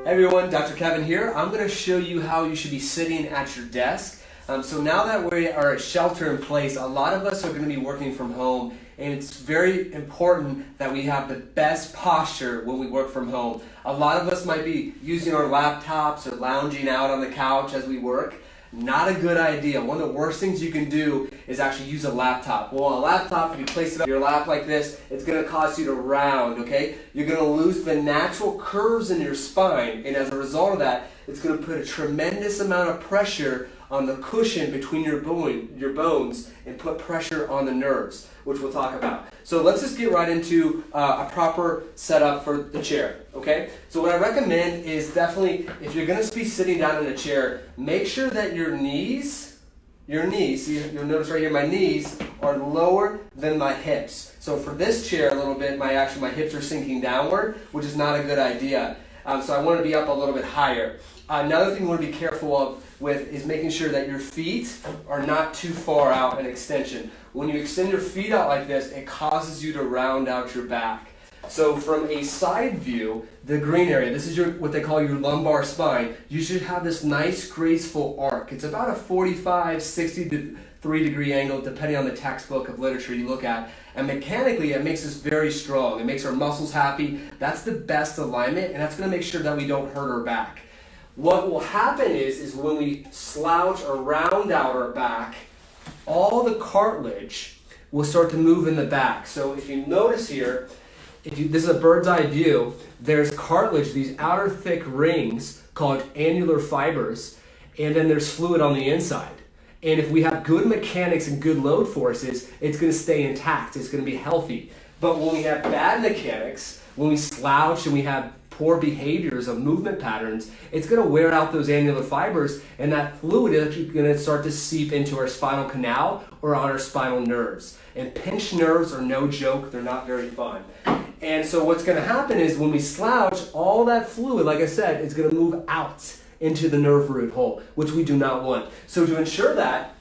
Hey everyone, Dr. Kevin here. I'm going to show you how you should be sitting at your desk. So now that we are at shelter in place, a lot of us are going to be working from home, and it's very important that we have the best posture when we work from home. A lot of us might be using our laptops or lounging out on the couch as we work. Not a good idea. One of the worst things you can do is actually use a laptop. Well, a laptop, if you place it on your lap like this, it's going to cause you to round, okay? You're going to lose the natural curves in your spine, and as a result of that, it's going to put a tremendous amount of pressure on the cushion between your bones and put pressure on the nerves, which we'll talk about. So let's just get right into a proper setup for the chair, okay? So what I recommend is definitely, if you're going to be sitting down in a chair, make sure that your knees, see, you'll notice right here, my knees are lower than my hips. So for this chair a little bit, my hips are sinking downward, which is not a good idea. So I want to be up a little bit higher. Another thing you want to be careful with is making sure that your feet are not too far out in extension. When you extend your feet out like this, it causes you to round out your back. So from a side view, the green area, this is what they call your lumbar spine, you should have this nice graceful arc. It's about a 45, 63 degree angle depending on the textbook of literature you look at. And mechanically, it makes us very strong. It makes our muscles happy. That's the best alignment, and that's going to make sure that we don't hurt our back. What will happen is when we slouch or round out our back, all the cartilage will start to move in the back. So if you notice here, this is a bird's eye view, there's cartilage, these outer thick rings called annular fibers, and then there's fluid on the inside. And if we have good mechanics and good load forces, it's going to stay intact, it's going to be healthy. But when we have bad mechanics, when we slouch and we have poor behaviors of movement patterns, it's going to wear out those annular fibers, and that fluid is actually going to start to seep into our spinal canal or on our spinal nerves. And pinched nerves are no joke, they're not very fun. And so what's going to happen is when we slouch, all that fluid, like I said, is going to move out into the nerve root hole, which we do not want. So to ensure that,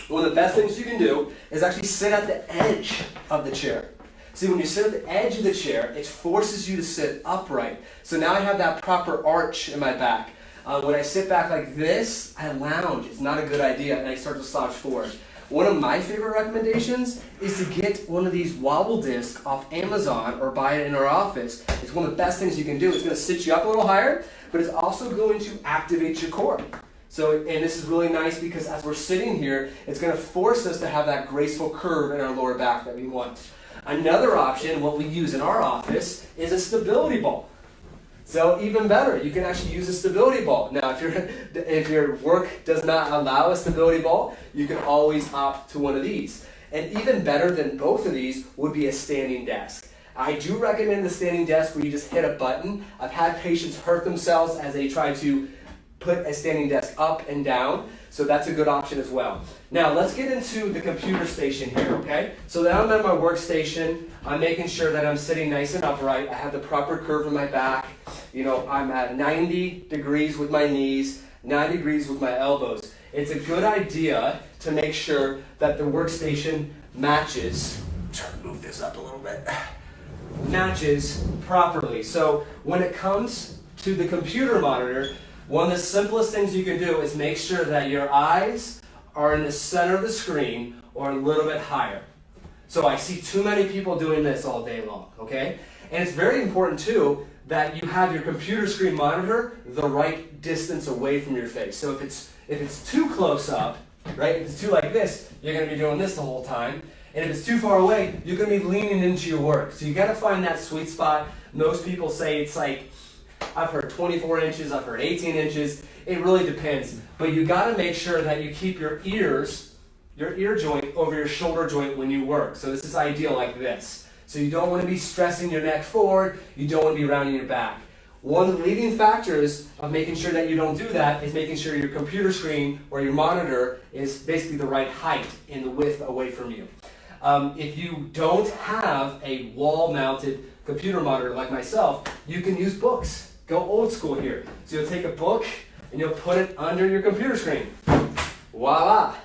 one of the best things you can do is actually sit at the edge of the chair. See, when you sit at the edge of the chair, it forces you to sit upright. So now I have that proper arch in my back. When I sit back like this, I lounge. It's not a good idea, and I start to slouch forward. One of my favorite recommendations is to get one of these Wobble Discs off Amazon or buy it in our office. It's one of the best things you can do. It's going to sit you up a little higher, but it's also going to activate your core. So, and this is really nice because as we're sitting here, it's going to force us to have that graceful curve in our lower back that we want. Another option, what we use in our office, is a stability ball. So even better, you can actually use a stability ball. Now, if your work does not allow a stability ball, you can always opt to one of these. And even better than both of these would be a standing desk. I do recommend the standing desk where you just hit a button. I've had patients hurt themselves as they try to put a standing desk up and down, so that's a good option as well. Now let's get into the computer station here, okay? So now I'm at my workstation. I'm making sure that I'm sitting nice and upright. I have the proper curve in my back. You know, I'm at 90 degrees with my knees, 90 degrees with my elbows. It's a good idea to make sure that the workstation matches. Try to move this up a little bit. Matches properly. So when it comes to the computer monitor, one of the simplest things you can do is make sure that your eyes are in the center of the screen or a little bit higher. So I see too many people doing this all day long, okay? And it's very important too that you have your computer screen monitor the right distance away from your face. So if it's too close up, right? If it's too like this, you're going to be doing this the whole time. And if it's too far away, you're going to be leaning into your work. So you got to find that sweet spot. Most people say it's like, I've heard 24 inches, I've heard 18 inches. It really depends. But you got to make sure that you keep your ear joint over your shoulder joint when you work. So this is ideal like this. So you don't want to be stressing your neck forward. You don't want to be rounding your back. One of the leading factors of making sure that you don't do that is making sure your computer screen or your monitor is basically the right height and the width away from you. If you don't have a wall-mounted computer monitor like myself, you can use books. Go old school here. So you'll take a book and you'll put it under your computer screen. Voila!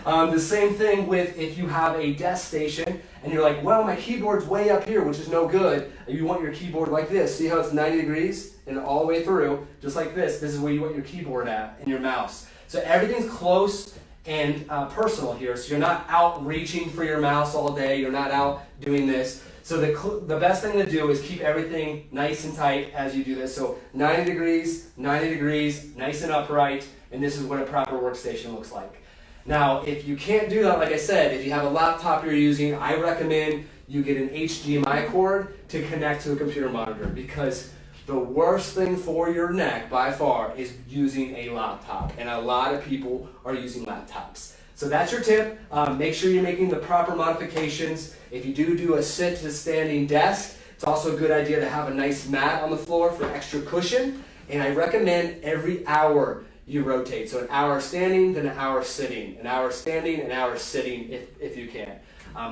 The same thing with if you have a desk station and you're like, well, my keyboard's way up here, which is no good. You want your keyboard like this. See how it's 90 degrees and all the way through, just like this. This is where you want your keyboard at and your mouse. So everything's close and personal here. So you're not out reaching for your mouse all day. You're not out doing this. So the best thing to do is keep everything nice and tight as you do this. So 90 degrees, nice and upright, and this is what a proper workstation looks like. Now, if you can't do that, like I said, if you have a laptop you're using, I recommend you get an HDMI cord to connect to a computer monitor, because the worst thing for your neck by far is using a laptop, and a lot of people are using laptops. So that's your tip. Make sure you're making the proper modifications. If you do a sit to standing desk, it's also a good idea to have a nice mat on the floor for extra cushion. And I recommend every hour you rotate. So an hour standing, then an hour sitting. An hour standing, an hour sitting if you can.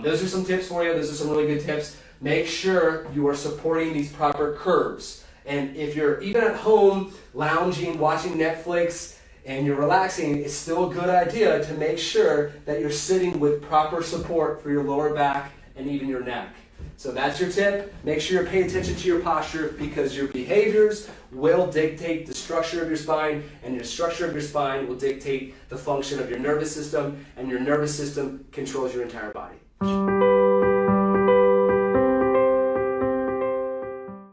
Those are some tips for you. Those are some really good tips. Make sure you are supporting these proper curves. And if you're even at home lounging, watching Netflix, and you're relaxing, it's still a good idea to make sure that you're sitting with proper support for your lower back and even your neck. So that's your tip. Make sure you're paying attention to your posture, because your behaviors will dictate the structure of your spine, and your structure of your spine will dictate the function of your nervous system, and your nervous system controls your entire body.